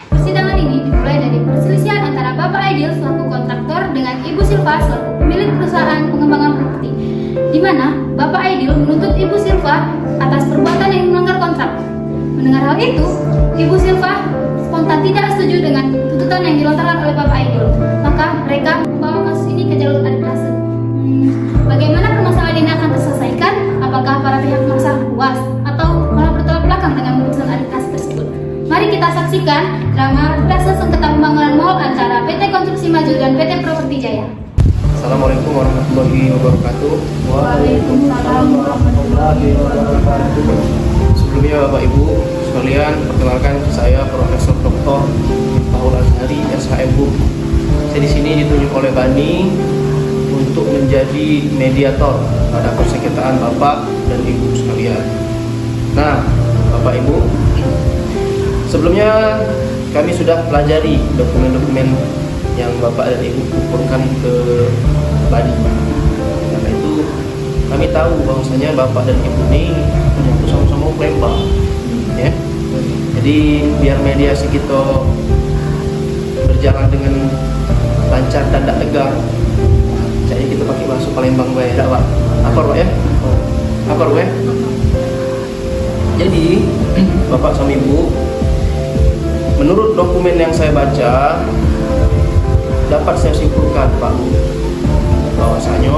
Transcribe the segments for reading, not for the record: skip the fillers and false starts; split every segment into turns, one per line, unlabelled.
Persidangan ini dimulai dari perselisihan antara Bapak Aidil selaku kontraktor dengan Ibu Silva selaku pemilik perusahaan pengembangan properti, di mana Bapak Aidil menuntut Ibu Silva atas perbuatan yang melanggar kontrak. Mendengar hal itu, Ibu Silva spontan tidak setuju dengan tuntutan yang dilontarkan oleh Bapak Aidil. Maka mereka membawa kasus ini ke jalur arbitrase. Bagaimana permasalahan ini akan terselesaikan? Apakah para pihak merasa puas atau malah bertolak belakang dengan keputusan arbitrase tersebut? Mari kita saksikan drama arbitrase sengketa pembangunan mal antara PT Konstruksi Maju dan PT Properti Jaya.
Assalamualaikum warahmatullahi wabarakatuh.
Waalaikumsalam warahmatullahi wabarakatuh.
Sebelumnya Bapak Ibu sekalian, perkenalkan saya Profesor Dr. Miftahul Azhari, SHMU. Saya di sini ditunjuk oleh Bani untuk menjadi mediator pada persengketaan Bapak dan Ibu sekalian. Nah, Bapak Ibu, sebelumnya kami sudah pelajari dokumen-dokumen yang Bapak dan Ibu kumpulkan ke Bani. Karena itu kami tahu bahwasanya Bapak dan Ibu ini sama-sama Palembang, ya. Jadi biar mediasi kita berjalan dengan lancar dan tak tegang, jadi kita pakai bahasa Palembang bae, dak Pak? Apa Pak ya? Apa Pak ya? Jadi Bapak sama Ibu, menurut dokumen yang saya baca, dapat saya simpulkan Pak, bahwasanya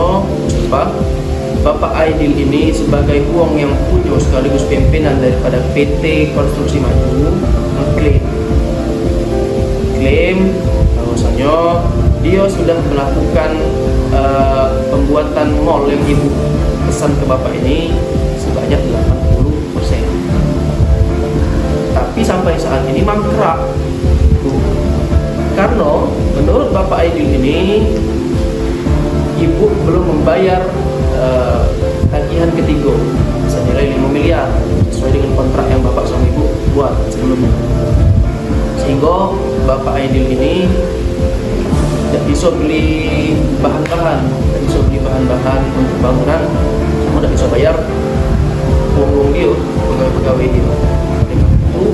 Bapak Aidil ini sebagai uang yang punya sekaligus pimpinan daripada PT Konstruksi Maju mengklaim bahwasanya dia sudah melakukan pembuatan mall yang Ibu pesan ke Bapak ini sebanyak 80%. Tapi sampai saat ini mangkrak. Karena menurut Bapak Aidil ini Ibu belum membayar tagihan ketiga senilai 5 miliar sesuai dengan kontrak yang Bapak sama Ibu buat sebelumnya. Sehingga Bapak Aidil ini tidak bisa beli bahan-bahan untuk bangunan, sama tidak bisa bayar uang dia, pegawai-pegawai dia. Dengan itu,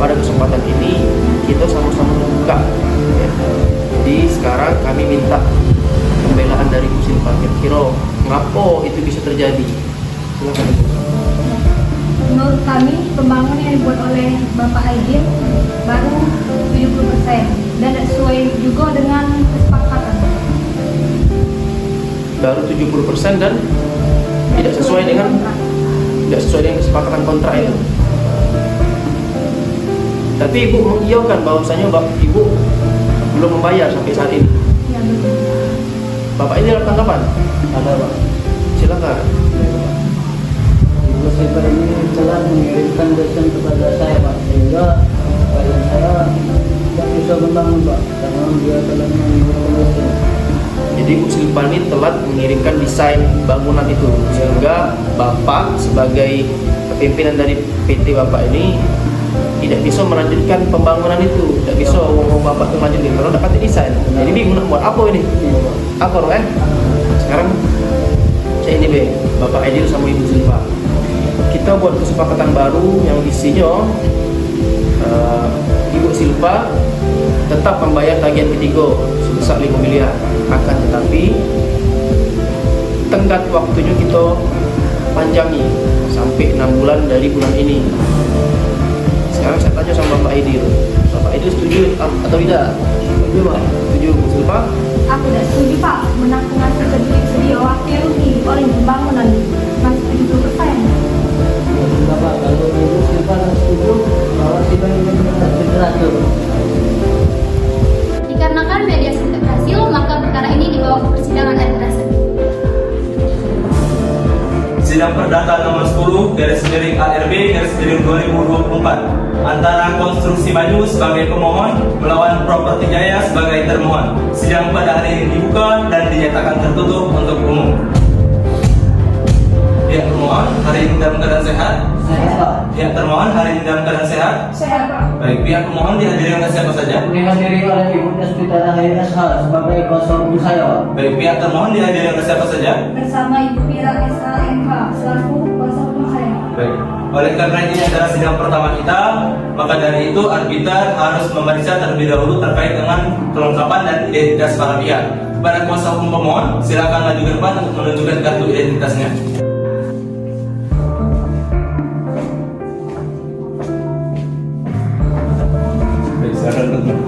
pada kesempatan ini kita sama-sama membuka, ya. Jadi sekarang kami minta pembelaan dari Bu Silva. Kira-kira mengapa itu bisa terjadi? Silakan Ibu.
Menurut kami, pembangunan yang dibuat oleh Bapak Aidil baru 70% dan sesuai juga dengan kesepakatan.
Baru 70% dan tidak sesuai dengan kesepakatan kontrak itu. Tapi Ibu mengiyakan bahwasanya Ibu belum membayar sampai saat ini.
Ya, betul.
Bapak ini ada tanggapan?
Ada Pak.
Silakan.
Ibu Silva ini telah mengirimkan dosen kepada saya Pak, sehingga klien saya tidak bisa membangun Pak, karena dia telah mengirimkan dosen.
Jadi Bu Silva ini telat mengirimkan desain bangunan itu, sehingga Bapak sebagai pimpinan dari PT Bapak ini tidak bisa melanjutkan pembangunan itu, tidak bisa ngomong Bapak itu lanjutin karena dapat desain. Jadi bingung nak buat apa ini? Apa Roh? Sekarang saya ini be, Bapak Aidil sama Ibu Silva. Kita buat kesepakatan baru yang isinya Ibu Silva tetap membayar tagihan ketiga sebesar 5 miliar. Akan tetapi tenggat waktunya kita panjangi sampai 6 bulan dari bulan ini. Sekarang saya tanya sama Bapak Aidil. Bapak Aidil setuju atau tidak? Setuju Pak? Setuju Bu Silva?
Aku tidak setuju Pak, menangkungan sedia wakil ini oleh pembangunan masih 70%.
Enggak Pak, kalau Ibu Silva setuju bahwa sidang ini benar teratur.
Dikarenakan mediasi tidak berhasil, maka perkara ini dibawa ke persidangan arbitrase.
Sidang perdata nomor 10/ARB/2024 antara Konstruksi Maju sebagai pemohon melawan Properti Jaya sebagai termohon. Sidang pada hari ini dibuka dan dinyatakan tertutup untuk umum. Pihak termohon hari ini dalam keadaan sehat.
Saya Pak.
Pihak termohon hari ini dalam keadaan sehat.
Sehat Pak.
Baik, pihak pemohon dihadiri oleh siapa saja?
Dihadiri oleh Ibu Despita Rahayana SH sebagai kuasa hukum saya Pak.
Baik, pihak termohon dihadiri oleh siapa saja?
Bersama Ibu Mira SHMH selaku kuasa hukum saya.
Baik, Oleh karena ini adalah sidang pertama kita, maka dari itu arbiter harus memeriksa terlebih dahulu terkait dengan kelengkapan dan identitas para pihak. Pada kuasa hukum pemohon, silakan maju ke depan untuk menunjukkan kartu identitasnya. Baik, silakan teman.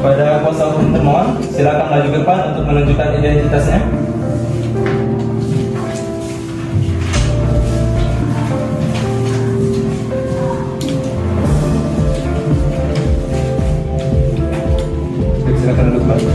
Pada kuasa hukum termohon, silakan maju ke depan untuk menunjukkan identitasnya. Baik, silakan duduk kembali.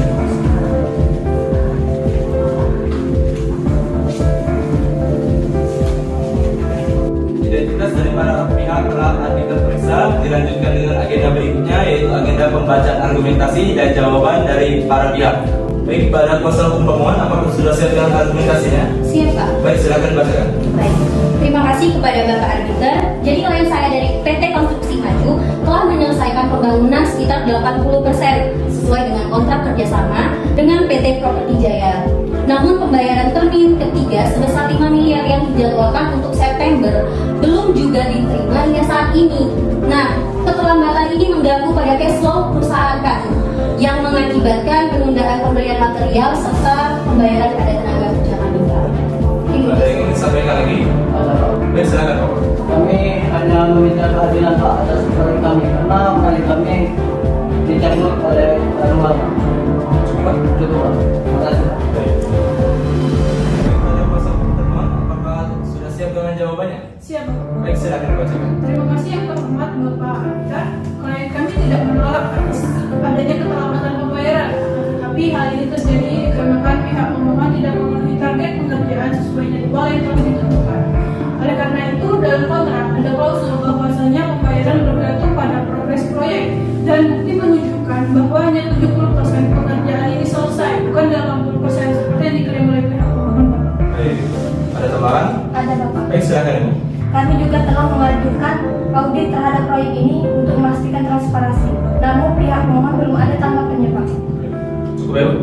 Identitas dari para pihak telah arbiter periksa. Dilanjutkan dengan agenda berikutnya, yaitu agenda pembacaan argumentasi dan jawaban dari para pihak. Baik, pada kuasa hukum pemohon, apakah sudah siap dengan argumentasinya?
Siap, Pak.
Baik, silakan bacakan.
Baik, terima kasih kepada Bapak Arbiter. Jadi klien saya dari PT Konstruksi Maju telah menyelesaikan pembangunan sekitar 80% sesuai dengan kontrak kerjasama dengan PT Properti Jaya. Namun pembayaran termin ketiga sebesar 5 miliar yang dijadwalkan untuk September belum juga diterima hingga saat ini. Nah, keterlambatan ini mengganggu pada cash flow perusahaan kami yang mengakibatkan penundaan pemberian material serta pembayaran pada tenaga kerja kami.
Ada yang ingin disampaikan lagi? Baik, silakan Pak.
Kami hanya meminta keadilan Pak atas proyek kami karena proyek kami dicabut oleh luar. Cukup Pak. Terima kasih Pak.
Baik. Pada kuasa hukum termohon, apakah sudah siap dengan jawabannya?
Siap, Bapak.
Baik, silakan bacakan.
Terima kasih yang terhormat Bapak Arbiter. Klien kami tidak menolak atas adanya keterlambatan pembayaran, tetapi hal ini terjadi dikarenakan pihak pemohon tidak memenuhi target pengerjaan sesuai jadwal yang telah ditentukan. Oleh karena itu, dalam kontrak ada klausul bahwasanya pembayaran bergantung pada progres proyek dan bukti menunjukkan bahwa hanya 70% pekerjaan ini selesai, bukan 80% seperti yang diklaim oleh pihak pemohon.
Baik, ada tambahan?
Ada Bapak.
Baik, silakan Ibu.
Kami juga telah mengajukan audit terhadap proyek ini untuk memastikan transparansi. Namun pihak pemohon belum ada tanggapannya Pak.
Cukup ya, Bu?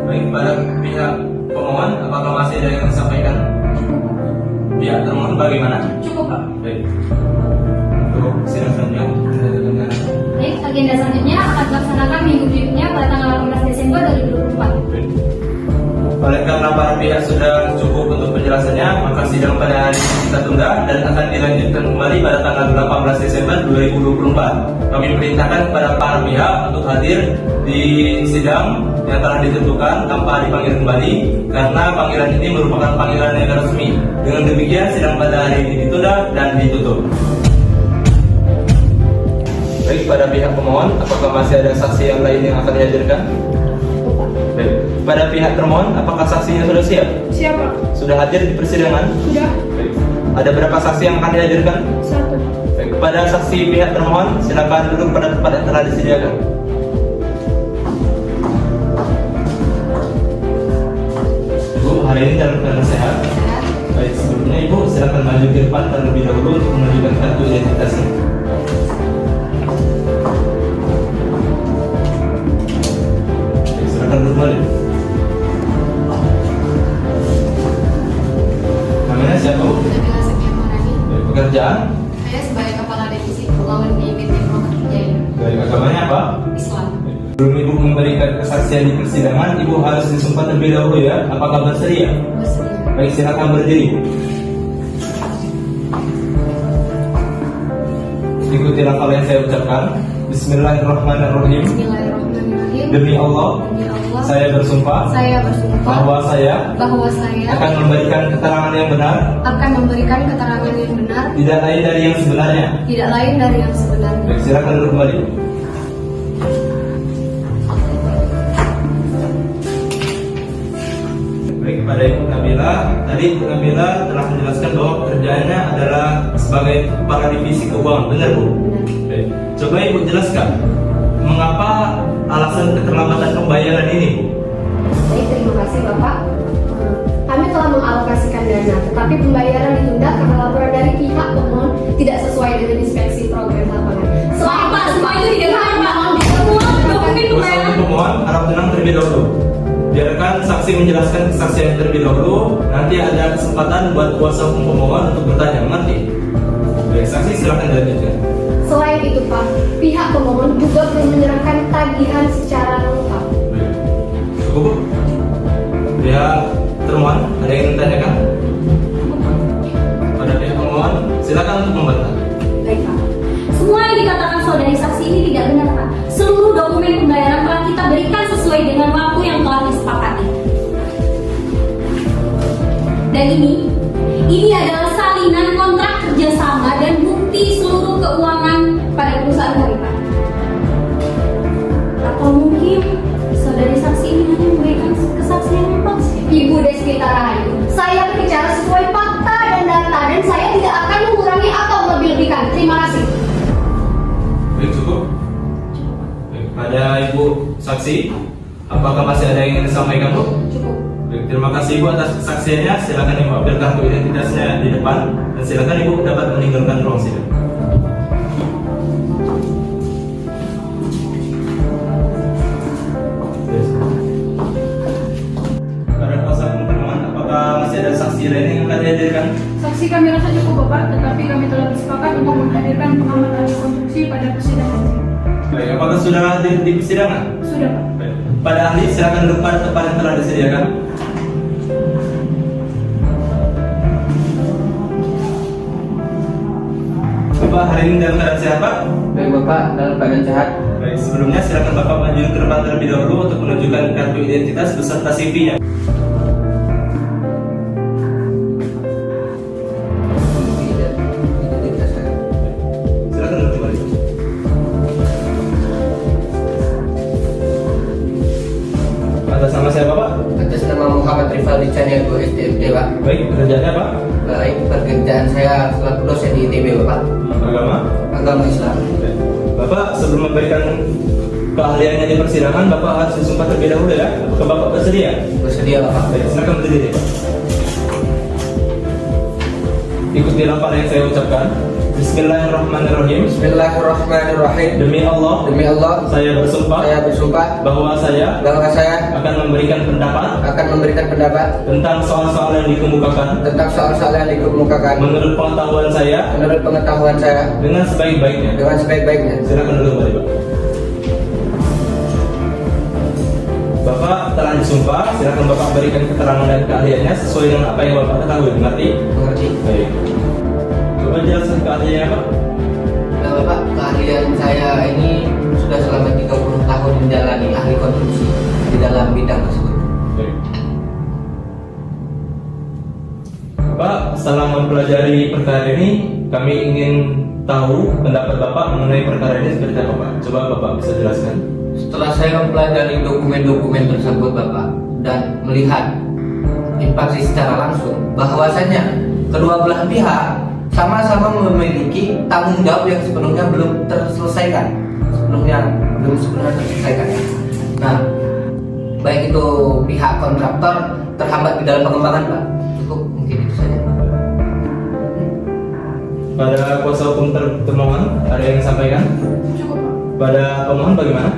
Baik, pada pihak pemohon, apakah masih ada yang disampaikan? Pihak termohon bagaimana?
Cukup, Pak.
Baik. Untuk sidang selanjutnya,
Baik, agenda selanjutnya akan dilaksanakan minggu berikutnya pada tanggal 18 Desember 2024.
Baik. Oleh karena para pihak sudah cukup untuk penjelasannya, maka sidang pada hari ini kita tunda dan akan dilanjutkan kembali pada tanggal 18 Desember 2024. Kami perintahkan kepada para pihak untuk hadir di sidang yang telah ditentukan tanpa dipanggil kembali, karena panggilan ini merupakan panggilan yang resmi. Dengan demikian, sidang pada hari ini ditunda dan ditutup. Baik, pada pihak pemohon, apakah masih ada saksi yang lain yang akan dihadirkan? Baik. Pada pihak termohon, apakah saksinya sudah siap?
Siap, Pak.
Sudah hadir di persidangan?
Sudah.
Baik. Ada berapa saksi yang akan dihadirkan?
1.
Baik. Pada saksi pihak termohon, silakan duduk pada tempat yang telah disediakan. Ibu, hari ini dalam keadaan sehat? Baik, sebelumnya Ibu silakan maju ke depan terlebih dahulu untuk menunjukkan kartu identitasnya. Baik, silakan duduk kembali. Namanya siapa, Bu?
Nabila Sekian Marani.
Baik, pekerjaan?
Saya sebagai Kepala Divisi Keuangan di PT Properti Jaya.
Baik, agamanya apa?
Islam.
Sebelum Ibu memberikan kesaksian di persidangan, Ibu harus disumpah terlebih dahulu ya. Apakah bersedia?
Bersedia.
Baik, silakan berdiri. Ikuti lafal yang saya ucapkan. Bismillahirrahmanirrahim.
Bismillahirrahmanirrahim.
Demi Allah,
Demi Allah,
saya bersumpah
saya bersumpah
bahwa saya
bahwa saya
akan memberikan keterangan yang benar,
akan memberikan keterangan yang benar,
tidak lain dari yang sebenarnya.
tidak lain dari yang sebenarnya.
Baik, silakan duduk kembali. Baik, kepada Ibu Nabila, tadi Ibu Nabila telah menjelaskan bahwa pekerjaannya adalah sebagai kepala divisi keuangan, benar Bu? Baik. Coba Ibu jelaskan, mengapa alasan keterlambatan pembayaran ini Bu?
Baik, terima kasih Bapak. Kami telah mengalokasikan dana, tetapi pembayaran ditunda karena laporan dari pihak pemohon tidak sesuai dengan inspeksi program lapangan.
Pak, semua itu tidak benar, Pak. Semua dokumen
Kuasa
pembayaran
hukum pemohon harap saksi menjelaskan kesaksian terlebih dahulu, nanti ada kesempatan buat kuasa hukum pemohon untuk bertanya, mengerti? Baik, saksi silakan dilanjutkan.
Selain itu Pak, pihak pemohon juga belum menyerahkan tagihan secara lengkap.
Baik. Cukup, Bu? Pihak termohon, ada yang ingin ditanyakan? Pada pihak pemohon, silakan untuk membantah.
Baik Pak. Semua yang dikatakan saudari saksi ini tidak benar Pak. Seluruh dokumen pembayaran telah kita berikan sesuai dengan waktu yang telah disepakati. Dan ini adalah salinan kontrak kerjasama dan bukti seluruh keuangan pada perusahaan kami Pak. Atau mungkin saudari saksi ini hanya memberikan kesaksian yang palsu.
Ibu Deswita Rahayu, saya berbicara sesuai fakta dan data dan saya tidak akan mengurangi atau melebih-lebihkan. Terima kasih.
Baik, cukup. Baik, pada Ibu saksi, apakah masih ada yang ingin disampaikan, Bu?
Cukup.
Baik, terima kasih Ibu atas kesaksiannya. Silakan Ibu ambil kartu identitasnya di depan dan silakan Ibu dapat meninggalkan ruang sidang. Pada kuasa hukum pemohon, apakah masih ada saksi lain yang akan dihadirkan?
Saksi kami rasa cukup Bapak, tetapi kami telah bersepakat untuk menghadirkan pengamat ahli konstruksi pada persidangan.
Baik, apakah sudah hadir di persidangan?
Sudah Pak.
Baik. Pada ahli, silakan duduk pada tempat yang telah disediakan. Bapak hari ini dalam keadaan sehat, Pak?
Baik Bapak, dalam keadaan sehat.
Baik, sebelumnya silakan Bapak maju ke depan terlebih dahulu untuk menunjukkan kartu identitas beserta CV-nya. Silakan duduk kembali. Atas nama saya Bapak.
Atas nama Muhammad Rifaldi Caniago STMT Pak.
Baik, pekerjaannya Pak?
Baik, pekerjaan saya selaku dosen di ITB Bapak.
Agama?
Agama Islam.
Baik. Bapak sebelum memberikan keahliannya di persidangan, Bapak harus disumpah terlebih dahulu ya. Apakah Bapak bersedia?
Bersedia Bapak.
Baik, silakan berdiri. Ikuti lafaz yang saya ucapkan. Bismillahirrahmanirrahim.
Bismillahirrahmanirrahim.
Demi Allah, saya bersumpah
saya bersumpah
bahwa saya
bahwa saya
akan memberikan pendapat
pendapat
tentang soal-soal yang dikemukakan
tentang soal-soal yang dikemukakan
menurut pengetahuan saya dengan sebaik-baiknya. Silakan dulu kembali, Pak. Bapak telah disumpah, silakan Bapak berikan keterangan dan keahliannya sesuai dengan apa yang Bapak ketahui. Mengerti?
Mengerti.
Baik. Coba jelaskan keahliannya, Pak.
Nah, Bapak, keahlian saya ini sudah selama 30 tahun menjalani ahli konstruksi di dalam bidang tersebut.
Baik. Bapak, setelah mempelajari perkara ini, kami ingin tahu pendapat Bapak mengenai perkara ini seperti apa, Pak. Coba Bapak bisa jelaskan.
Setelah saya mempelajari dokumen-dokumen tersebut Bapak dan melihat informasi secara langsung bahwasanya kedua belah pihak sama-sama memiliki tanggung jawab yang sepenuhnya belum terselesaikan. Nah, baik itu pihak kontraktor terhambat di dalam pengembangan Pak. Cukup mungkin itu saja.
Pada kuasa hukum termohon, ada yang disampaikan?
Cukup Pak.
Pada pemohon bagaimana?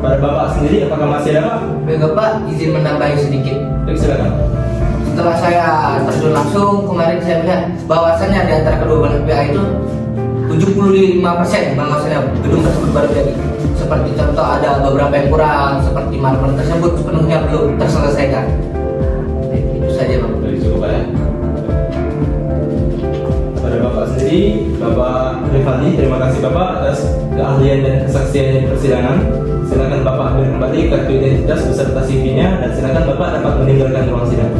Pada Bapak sendiri, apakah masih ada, Pak?
Baik Bapak, izin menambahi sedikit.
Baik, silakan.
Setelah saya terjun langsung, kemarin saya melihat bahwasannya di antara kedua belah pihak itu 75% bahwasannya gedung tersebut baru jadi. Seperti contoh ada beberapa yang kurang, seperti marmer tersebut sepenuhnya belum terselesaikan. Itu saja Pak.
Baik, cukup Pak ya. Pada Bapak sendiri, Bapak Rifaldi, terima kasih Bapak atas keahlian dan kesaksiannya di persidangan. Silakan Bapak ambil kembali kartu identitas beserta CV-nya dan silakan Bapak dapat meninggalkan ruang sidang.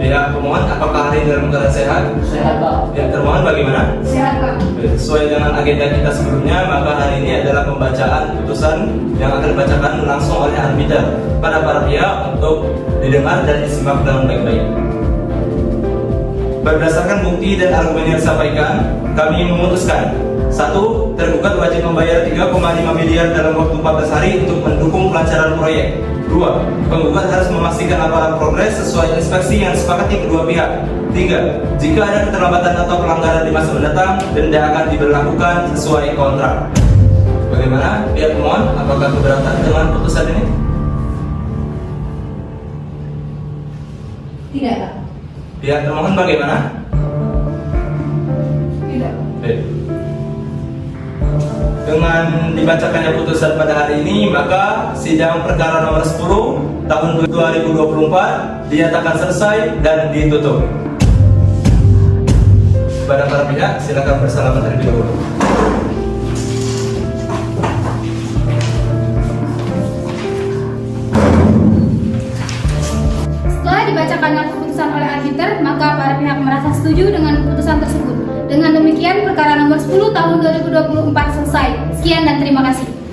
Ya, pemohon, apakah hari ini dalam keadaan sehat?
Sehat Pak.
Ya, termohon bagaimana?
Sehat Pak.
Sesuai dengan agenda kita sebelumnya, maka hari ini adalah pembacaan putusan yang akan dibacakan langsung oleh arbiter pada para pihak untuk didengar dan disimak dengan baik-baik. Berdasarkan bukti dan argumen yang disampaikan, kami memutuskan 1. Tergugat wajib membayar 3,5 miliar dalam waktu 14 hari untuk mendukung pelancaran proyek. 2. Penggugat harus memastikan laporan progres sesuai inspeksi yang disepakati kedua pihak. 3. Jika ada keterlambatan atau pelanggaran di masa mendatang, denda akan diberlakukan sesuai kontrak. Bagaimana pihak pemohon? Apakah keberatan dengan putusan ini?
Tidak, Pak.
Pihak termohon bagaimana?
Tidak.
Baik. Dengan dibacakannya putusan pada hari ini, maka sidang perkara nomor 10 tahun 2024 dinyatakan selesai dan ditutup. Kepada para pihak, silakan bersalaman terlebih dahulu.
Setelah dibacakannya keputusan oleh arbiter, maka para pihak merasa setuju dengan keputusan tersebut. Dengan demikian, perkara nomor 10 tahun 2024 selesai. Sekian dan terima kasih.